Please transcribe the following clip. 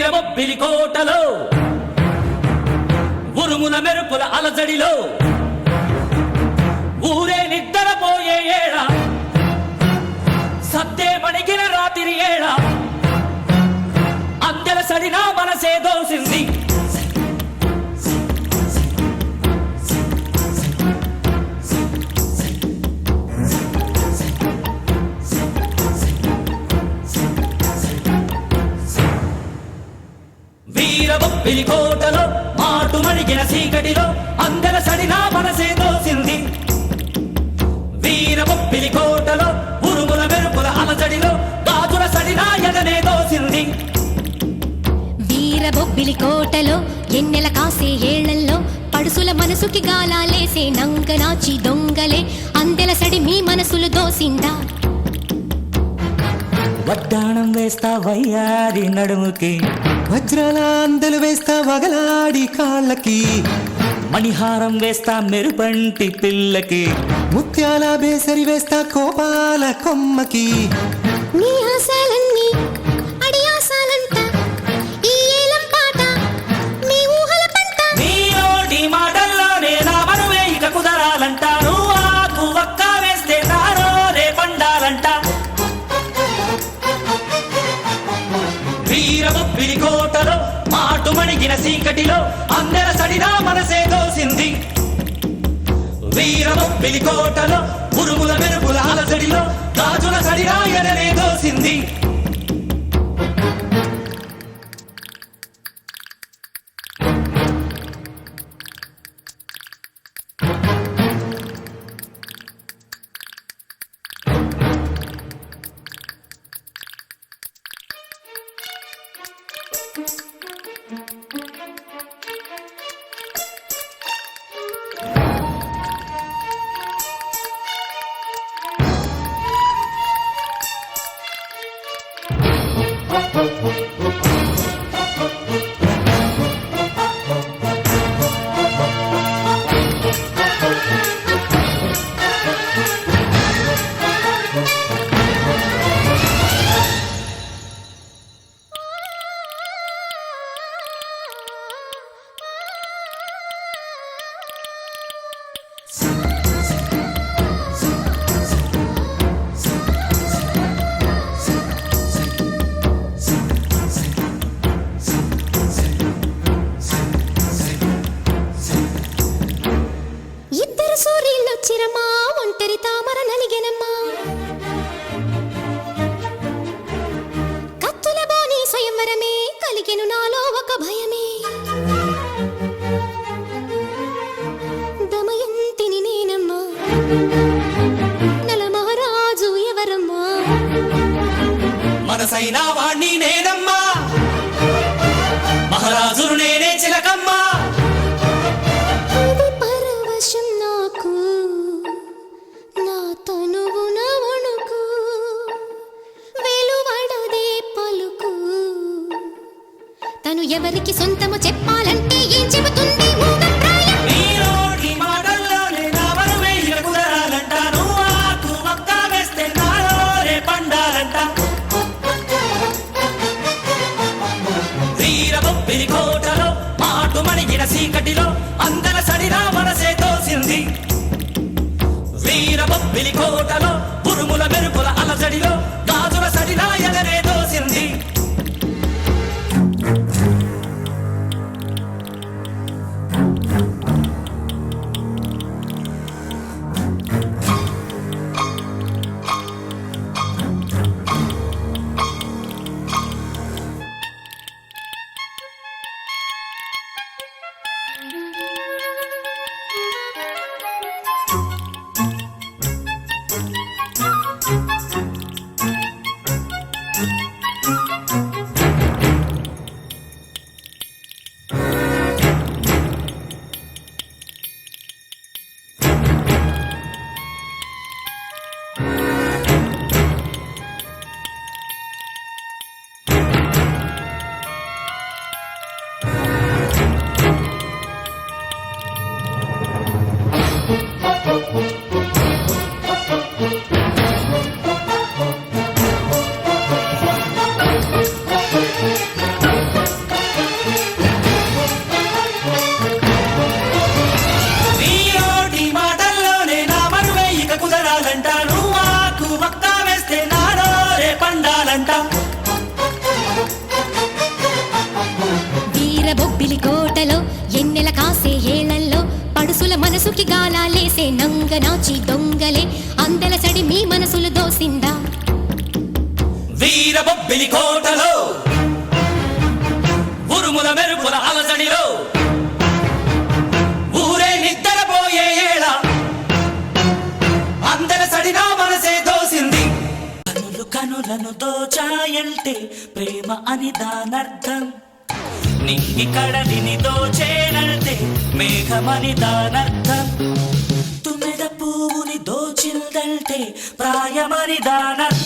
వీరబొబ్బిలి కోటలో ఉరుముల మెరుపుల అలజడిలో ఊరే నిద్రపోయే ఏళ సత్తే మణిగిన రాత్రి ఏళ అందెల సడినా మనసే దోసింది. వీరబొబ్బిలి కోటలో మాటు మణిగిన చీకటిలో అందెల సడినా మనసే దోసింది. వీరబొబ్బిలి కోటలో ఉరుముల మెరుపుల అలజడిలో గాజుల సడినా ఎదనే దోసింది. వీరబొబ్బిలి కోటలో ఎన్నెల కాసే ఏళ్లల్లో పడుసుల మనసుకి గాలాలేసే నంగనాచి దొంగలే అందెల సడి మీ మనసులు దోసిందా? వడ్డాణం వేస్తా వయ్యారి నడుముకి, వజ్రాల అందలు వేస్తా వగలాడి కాళ్ళకి, మణిహారం వేస్తా మెరుపంటి పిల్లకి, ముత్యాల బేసరి వేస్తా కోపాల కొమ్మకి. నీ ఆశలన్నీ అడి ఆశలంట ఈ ఏలం పాట మీ ఊహల పంట. నీ నోటి మాటల్లోనే నా మనువే ఇక కుదరాలంట. నువ్వు ఆకు వక్క వేస్తే నారో రే పండాలంట. వీరబొబ్బిలి కోటలో మాటు మణిగిన చీకటిలో అందెల సడినా మనసే దోసింది. వీరబొబ్బిలి కోటలో ఉరుముల మెరుపుల అలజడిలో గాజుల సడినా ఎదనే దోసింది. ఇద్దరు సూర్యులొచ్చిరమ్మా ఒంటరి తామర నలిగెనమ్మా. కత్తుల బోని స్వయంవరమే కలిగెను నాలో ఒక భయమే. దమయంతిని నేనమ్మా నల మహారాజు ఎవరమ్మా? మనసైనా వాణ్ణి నేనమ్మా, మహారాజును నేనే చిలకమ్మా. ఇది పరవశం నాకు నా తనువున వణుకు వెలువడదే పలుకు. తను ఎవరికి సొంతము చెప్పాలంటే ఏం చెబుతుంది మూగప్రాయం? నీ నోటి మాటల్లోనే నా మనువే ఇక కుదరాలంట. నువ్వు ఆకు వక్క వేస్తే నారో రే పండాలంట. వీరబొబ్బిలి కోటలో మాటు మణిగిన చీకటిలో అందెల సడినా మనసే దోసింది. వీరబొబ్బిలి కోటలో ఉరుముల మెరుపుల అలజడిలో గాజుల సడినా ఎదనే దోసింది. బొబ్బిలి కోటలో ఎన్నెల కాసే ఏళ్లలో పడుసుల మనసుకి గాలాలేసే నంగనాచి దొంగలే అందెల సడి మీ మనసులు దోసిందా వీర బొబ్బిలి కోటలో ఉరుముల మెరుపుల అలజడిలో ఊరే నిద్రపోయే ఏళ అందర సడినా మనసే దోసింది కనులు కనులను దోచాయంటే ప్రేమ అని దానర్థం నింగి కడలిని దోచేనంటే మేఘమని దానర్థం తుమ్మెద పువ్వుని దోచిందంటే ప్రాయమని దానర్థం